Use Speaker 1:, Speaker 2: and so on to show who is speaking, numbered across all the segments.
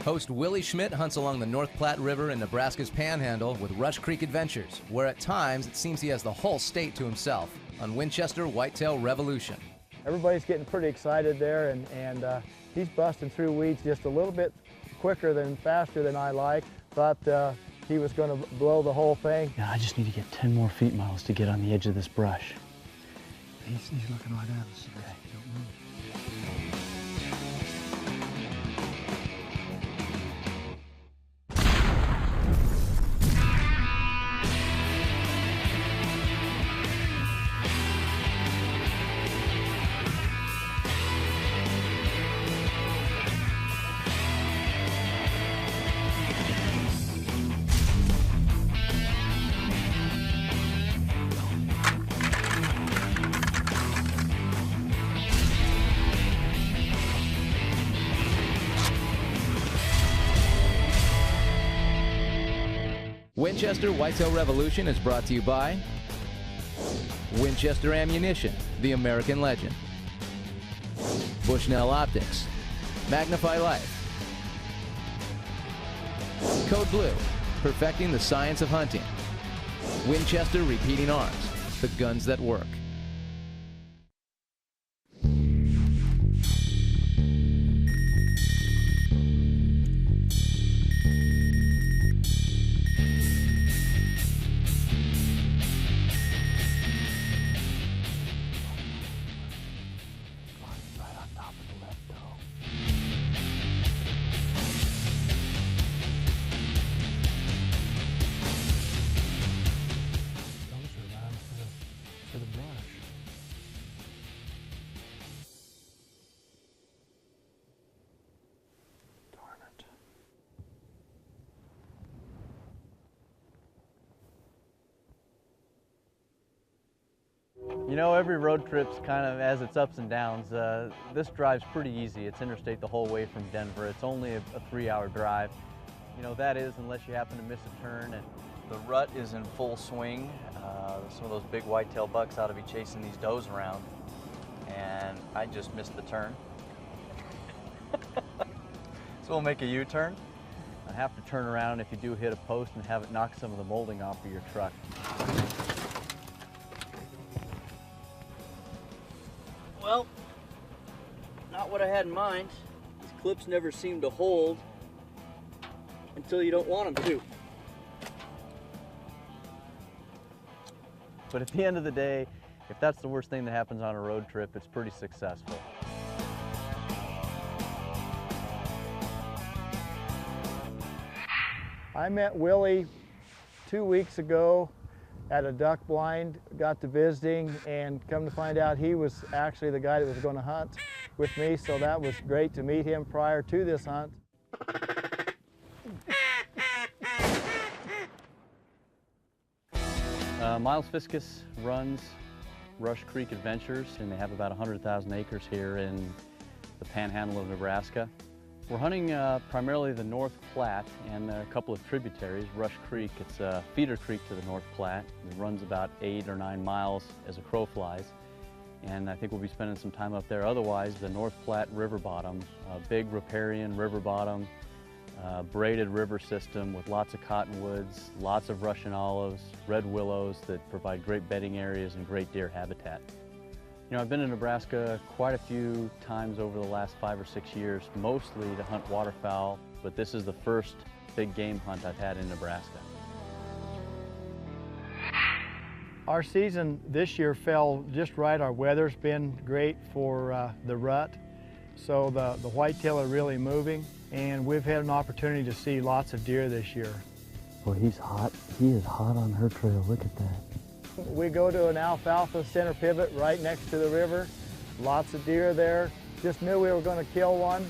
Speaker 1: Host Willi Schmidt hunts along the North Platte River in Nebraska's Panhandle with Rush Creek Adventures, where at times it seems he has the whole state to himself on Winchester Whitetail Revolution.
Speaker 2: Everybody's getting pretty excited there, and he's busting through weeds just a little bit faster than I like. Thought he was going to blow the whole thing.
Speaker 3: Yeah, I just need to get 10 more feet miles to get on the edge of this brush.
Speaker 4: He's looking right at us.
Speaker 3: Okay.
Speaker 4: Don't move.
Speaker 1: Winchester Whitetail Revolution is brought to you by Winchester Ammunition, the American legend, Bushnell Optics, Magnify Life, Code Blue, perfecting the science of hunting, Winchester Repeating Arms, the guns that work.
Speaker 5: You know, every road trip's kind of has its ups and downs. This drive's pretty easy. It's interstate the whole way from Denver. It's only a 3-hour drive. You know, that is unless you happen to miss a turn. And the rut is in full swing. Some of those big whitetail bucks ought to be chasing these does around. And I just missed the turn. So we'll make a U-turn. I have to turn around if you do hit a post and have it knock some of the molding off of your truck. Well, not what I had in mind. These clips never seem to hold until you don't want them to. But at the end of the day, if that's the worst thing that happens on a road trip, it's pretty successful.
Speaker 2: I met Willi 2 weeks ago at a duck blind, got to visiting, and come to find out he was actually the guy that was going to hunt with me, so that was great to meet him prior to this hunt.
Speaker 5: Miles Fiskus runs Rush Creek Adventures, and they have about 100,000 acres here in the panhandle of Nebraska. We're hunting primarily the North Platte and a couple of tributaries. Rush Creek, it's a feeder creek to the North Platte. It runs about 8 or 9 miles as a crow flies. And I think we'll be spending some time up there. Otherwise, the North Platte river bottom, a big riparian river bottom, braided river system with lots of cottonwoods, lots of Russian olives, red willows that provide great bedding areas and great deer habitat. You know, I've been in Nebraska quite a few times over the last 5 or 6 years, mostly to hunt waterfowl, but this is the first big game hunt I've had in Nebraska.
Speaker 2: Our season this year fell just right. Our weather's been great for the rut, so the whitetail are really moving, and we've had an opportunity to see lots of deer this year.
Speaker 3: Well, he's hot. He is hot on her trail. Look at that.
Speaker 2: We go to an alfalfa center pivot right next to the river. Lots of deer there. Just knew we were going to kill one.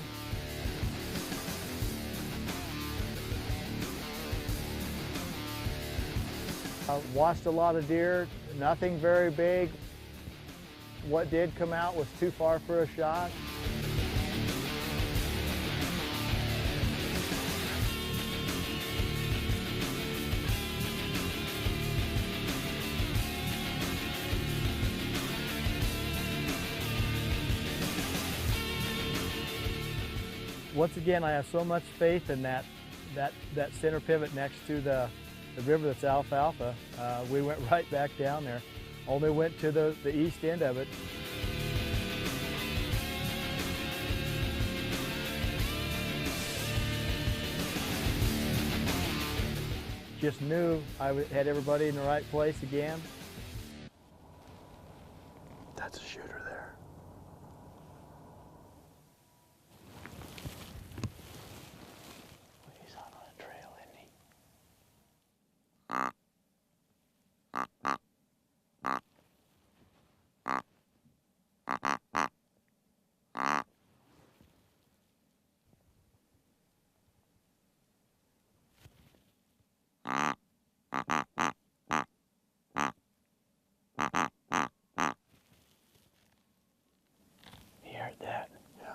Speaker 2: Watched a lot of deer, nothing very big. What did come out was too far for a shot. once again, I have so much faith in that center pivot next to the river that's alfalfa. We went right back down there, only went to the east end of it. Just knew I had everybody in the right place again.
Speaker 4: That's a shooter there.
Speaker 5: He's hot on a trail, isn't he? He heard that.
Speaker 4: Yeah.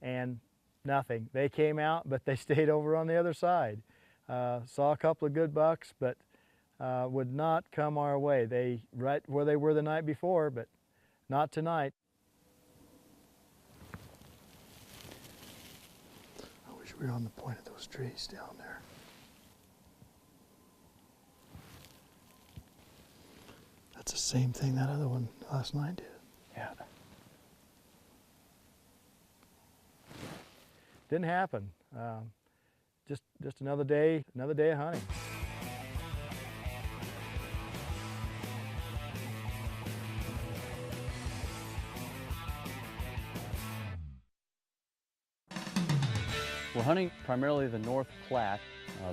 Speaker 2: And nothing. They came out, but they stayed over on the other side. Saw a couple of good bucks, but would not come our way. They right where they were the night before, but not tonight.
Speaker 4: I wish we were on the point of those trees down there. That's the same thing that other one last night did.
Speaker 5: Yeah.
Speaker 2: Didn't happen. Just another day of hunting.
Speaker 5: We're hunting primarily the North Platte,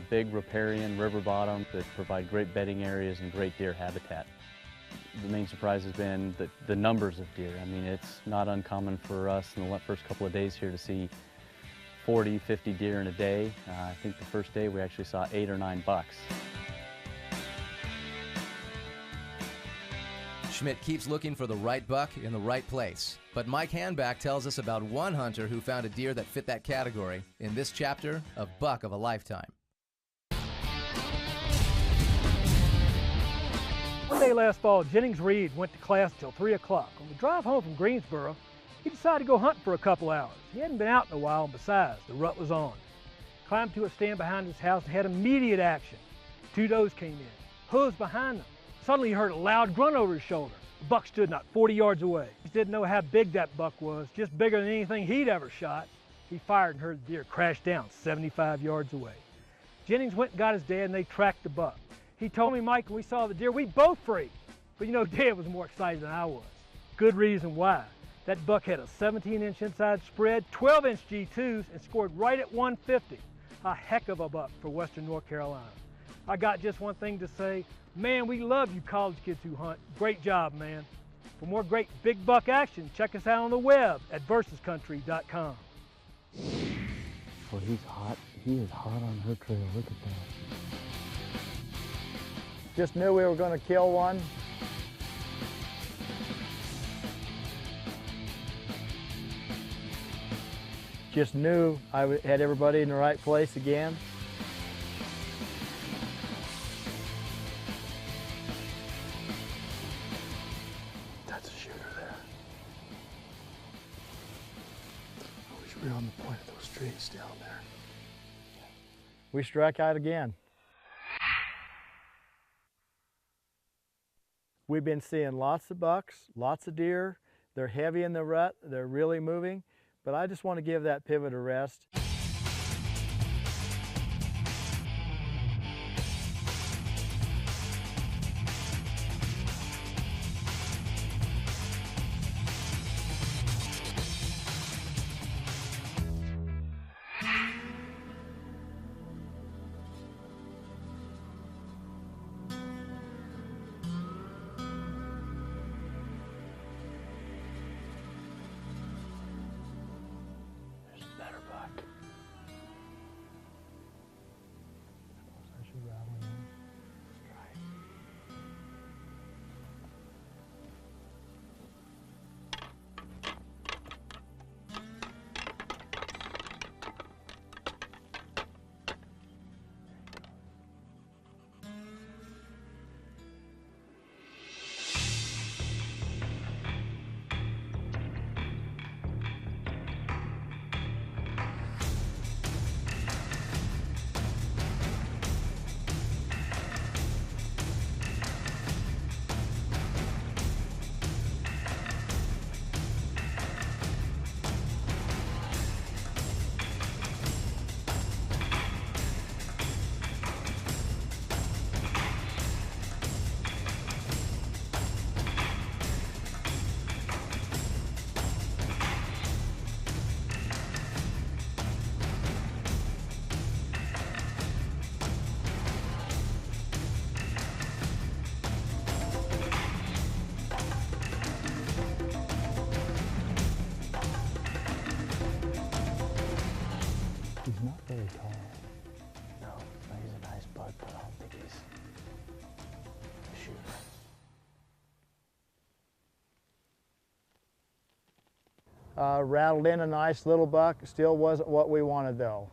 Speaker 5: big riparian river bottom that provide great bedding areas and great deer habitat. The main surprise has been the numbers of deer. I mean, it's not uncommon for us in the first couple of days here to see 40, 50 deer in a day. I think the first day we actually saw 8 or 9 bucks.
Speaker 1: Schmidt keeps looking for the right buck in the right place. But Mike Hanback tells us about one hunter who found a deer that fit that category in this chapter of Buck of a Lifetime.
Speaker 6: One day last fall, Jennings Reed went to class until 3 o'clock. On the drive home from Greensboro, he decided to go hunt for a couple hours. He hadn't been out in a while, and besides, the rut was on. Climbed to a stand behind his house and had immediate action. 2 does came in, hooves behind them. Suddenly he heard a loud grunt over his shoulder. The buck stood not 40 yards away. He didn't know how big that buck was, just bigger than anything he'd ever shot. He fired and heard the deer crash down 75 yards away. Jennings went and got his dad and they tracked the buck. He told me, Mike, when we saw the deer, we both freaked. But you know, Dad was more excited than I was. Good reason why. That buck had a 17-inch inside spread, 12-inch G2s, and scored right at 150. A heck of a buck for Western North Carolina. I got just one thing to say. Man, we love you college kids who hunt. Great job, man. For more great big buck action, check us out on the web at versuscountry.com.
Speaker 3: Well, he's hot. He is hot on her trail. Look at that.
Speaker 2: Just knew we were going to kill one. Just knew I had everybody in the right place again.
Speaker 4: That's a shooter there. I wish we were on the point of those trees down there.
Speaker 2: We struck out again. We've been seeing lots of bucks, lots of deer. They're heavy in the rut. They're really moving. But I just want to give that pivot a rest. Rattled in a nice little buck, still wasn't what we wanted though.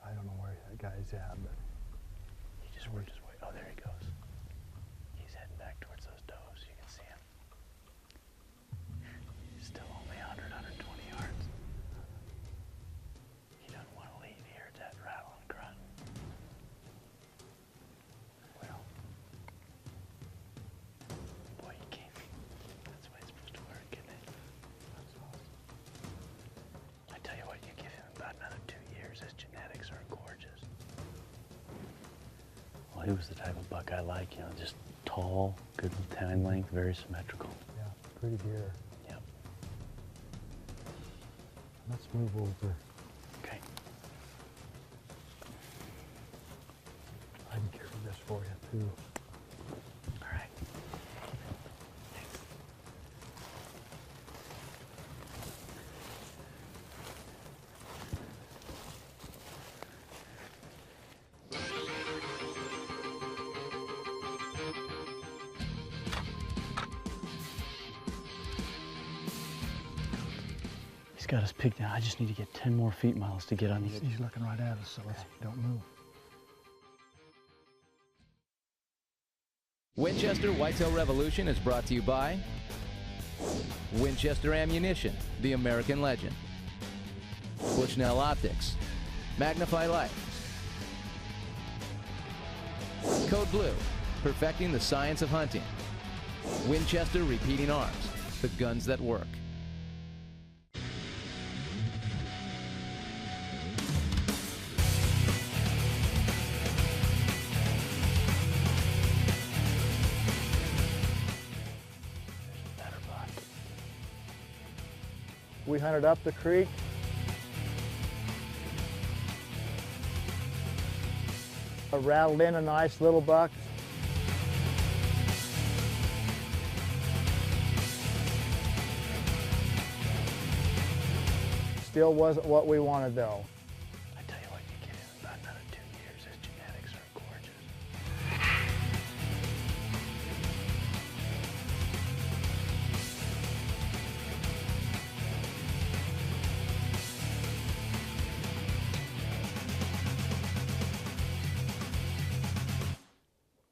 Speaker 4: I don't know where that guy's at, but
Speaker 5: He just worked his way. Oh, there he goes. He's heading back towards those does. You can see him. He's still only 100, 120 yards. He doesn't want to leave here at that rattle and grunt. Well, boy, he came. That's the way it's supposed to work, isn't it?
Speaker 4: that's awesome.
Speaker 5: I tell you what, you give him about another 2 years, his genetics are gorgeous. Well, he was the type of buck I like, you know, just tall, good time length, very symmetrical.
Speaker 4: Yeah, pretty deer.
Speaker 5: Yep.
Speaker 4: Let's move over.
Speaker 5: Okay.
Speaker 4: I can carry this for you too.
Speaker 5: All right. He's got us picked now. I just need to get 10 more feet miles to get on these.
Speaker 4: He's looking right at us, so let's don't move.
Speaker 1: Winchester Whitetail Revolution is brought to you by Winchester Ammunition, the American legend. Bushnell Optics, Magnify Life. Code Blue, perfecting the science of hunting. Winchester Repeating Arms, the guns that work.
Speaker 5: Better buck.
Speaker 2: We hunted up the creek. Rattled in a nice little buck. Still wasn't what we wanted though.
Speaker 5: I tell you what, you give him about another 2 years, his genetics are gorgeous.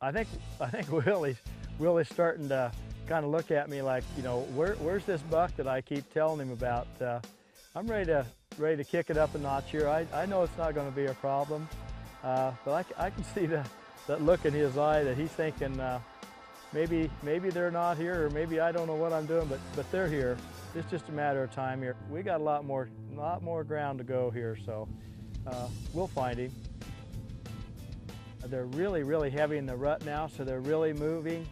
Speaker 2: I think Willi's starting to kind of look at me like, you know, where's this buck that I keep telling him about? I'm ready to kick it up a notch here. I know it's not going to be a problem, but I can see that look in his eye that he's thinking maybe they're not here, or maybe I don't know what I'm doing, but they're here. It's just a matter of time here. We got a lot more ground to go here, so we'll find him. They're really heavy in the rut now, so they're really moving.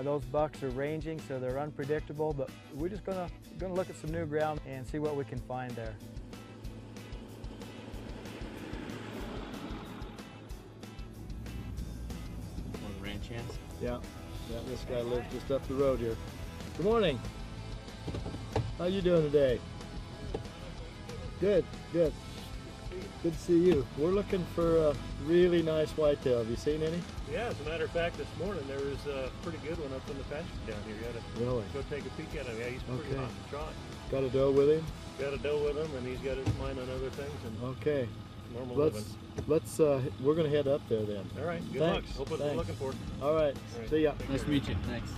Speaker 2: Those bucks are ranging, so they're unpredictable, but we're just gonna look at some new ground and see what we can find there.
Speaker 5: One of the ranch hands.
Speaker 2: Yeah, this guy lives just up the road here. Good morning. How you doing today? Good. Good to see you. We're looking for a really nice whitetail. Have you seen any?
Speaker 7: Yeah, as a matter of fact, this morning there was a pretty good one up in the pasture down here. You gotta
Speaker 2: Really?
Speaker 7: go take a peek at him. Yeah, he's pretty
Speaker 2: Okay.
Speaker 7: hot to trot.
Speaker 2: Got a doe with him?
Speaker 7: Got a doe with him, and he's got his mind on other things and
Speaker 2: Okay.
Speaker 7: normal living.
Speaker 2: Let's we're gonna head up there then.
Speaker 7: All right, good
Speaker 2: Thanks,
Speaker 7: luck. Hope what
Speaker 2: thanks.
Speaker 7: we're looking for.
Speaker 2: All right.
Speaker 7: All right.
Speaker 2: See ya.
Speaker 7: Take
Speaker 5: Nice to
Speaker 7: care.
Speaker 5: meet you. Thanks.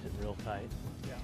Speaker 5: Sit real tight.
Speaker 2: Yeah.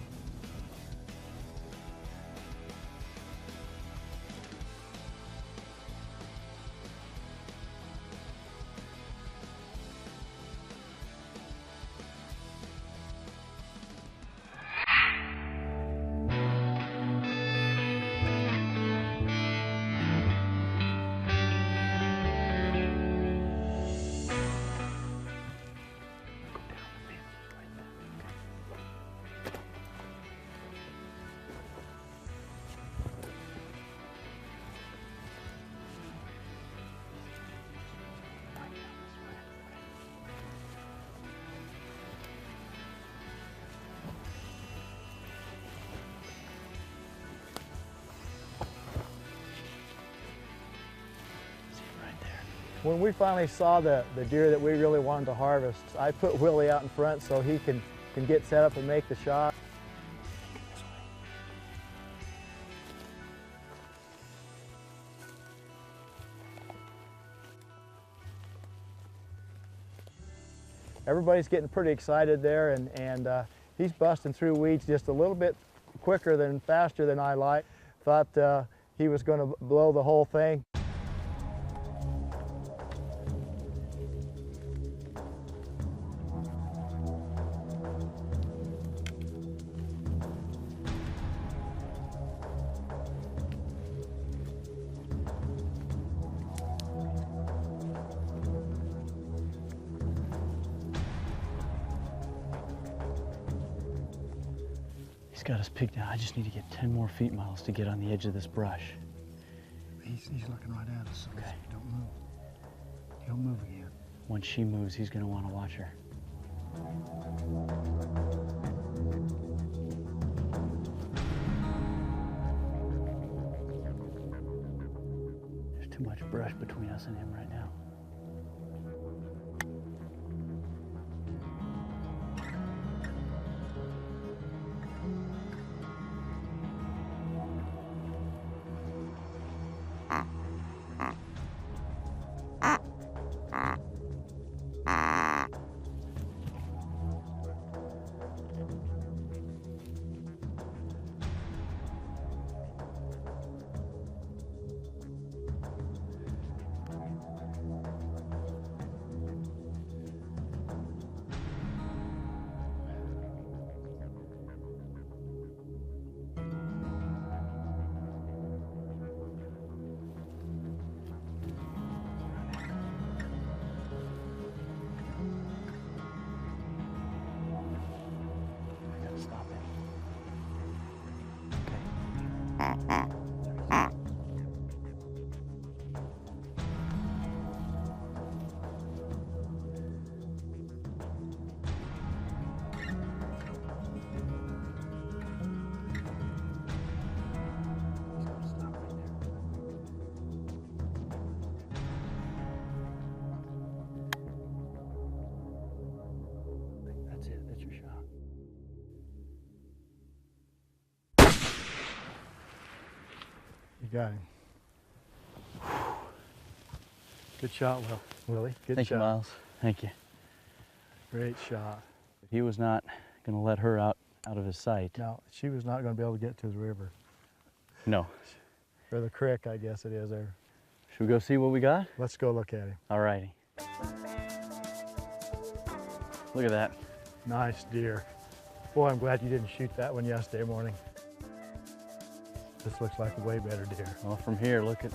Speaker 2: When we finally saw the deer that we really wanted to harvest, I put Willie out in front so he can get set up and make the shot. Everybody's getting pretty excited there, and he's busting through weeds just a little bit faster than I like. Thought he was going to blow the whole thing.
Speaker 5: He's got us pegged down. I just need to get 10 more feet miles to get on the edge of this brush.
Speaker 4: He's looking right at us, so
Speaker 5: Okay.
Speaker 4: don't move. He'll move again.
Speaker 5: When she moves, he's gonna want to watch her. There's too much brush between us and him right now. That's it, that's your shot.
Speaker 2: You got him. Good shot, Willie. Good
Speaker 5: Thank
Speaker 2: shot.
Speaker 5: you, Miles. Thank you.
Speaker 2: Great shot.
Speaker 5: He was not going to let her out of his sight.
Speaker 2: No, she was not going to be able to get to the river.
Speaker 5: No.
Speaker 2: Or the creek, I guess it is there.
Speaker 5: Should we go see what we got?
Speaker 2: Let's go look at him.
Speaker 5: All righty. Look at that.
Speaker 2: Nice deer. Boy, I'm glad you didn't shoot that one yesterday morning. This looks like a way better deer.
Speaker 5: Well, from here, look at,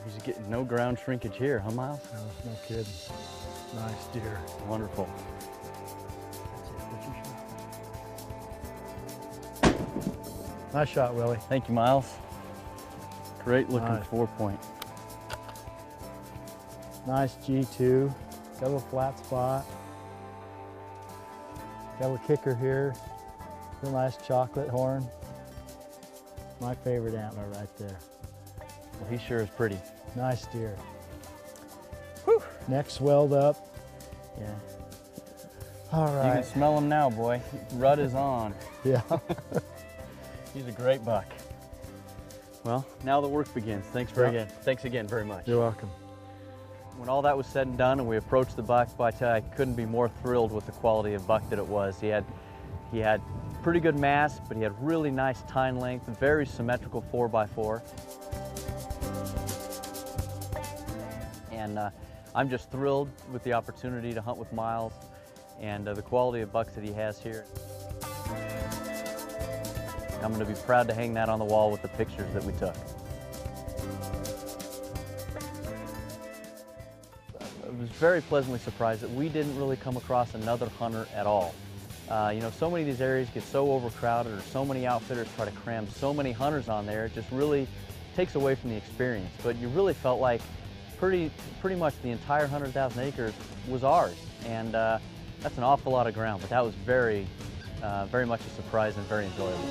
Speaker 5: he's getting no ground shrinkage here, huh, Miles?
Speaker 2: No kidding. Nice deer.
Speaker 5: Wonderful.
Speaker 2: Nice shot, Willie.
Speaker 5: Thank you, Miles. Great looking
Speaker 2: Nice.
Speaker 5: 4-point.
Speaker 2: Nice G2. Got a little flat spot. Got a little kicker here. Real nice chocolate horn. My favorite antler right there.
Speaker 5: Well, he sure is pretty.
Speaker 2: Nice deer. Whew. Neck swelled up.
Speaker 5: Yeah.
Speaker 2: All
Speaker 5: You
Speaker 2: right.
Speaker 5: can smell him now, boy. Rut is on.
Speaker 2: Yeah.
Speaker 5: He's a great buck. Well, now the work begins. Thanks again very much.
Speaker 2: You're welcome.
Speaker 5: When all that was said and done and we approached the buck, I tell you, I couldn't be more thrilled with the quality of buck that it was. He had pretty good mass, but he had really nice tine length, very symmetrical 4x4. And I'm just thrilled with the opportunity to hunt with Miles and the quality of bucks that he has here. I'm going to be proud to hang that on the wall with the pictures that we took. I was very pleasantly surprised that we didn't really come across another hunter at all. You know, so many of these areas get so overcrowded, or so many outfitters try to cram so many hunters on there, it just really takes away from the experience. But you really felt like pretty much the entire 100,000 acres was ours, and that's an awful lot of ground, but that was very much a surprise and very enjoyable.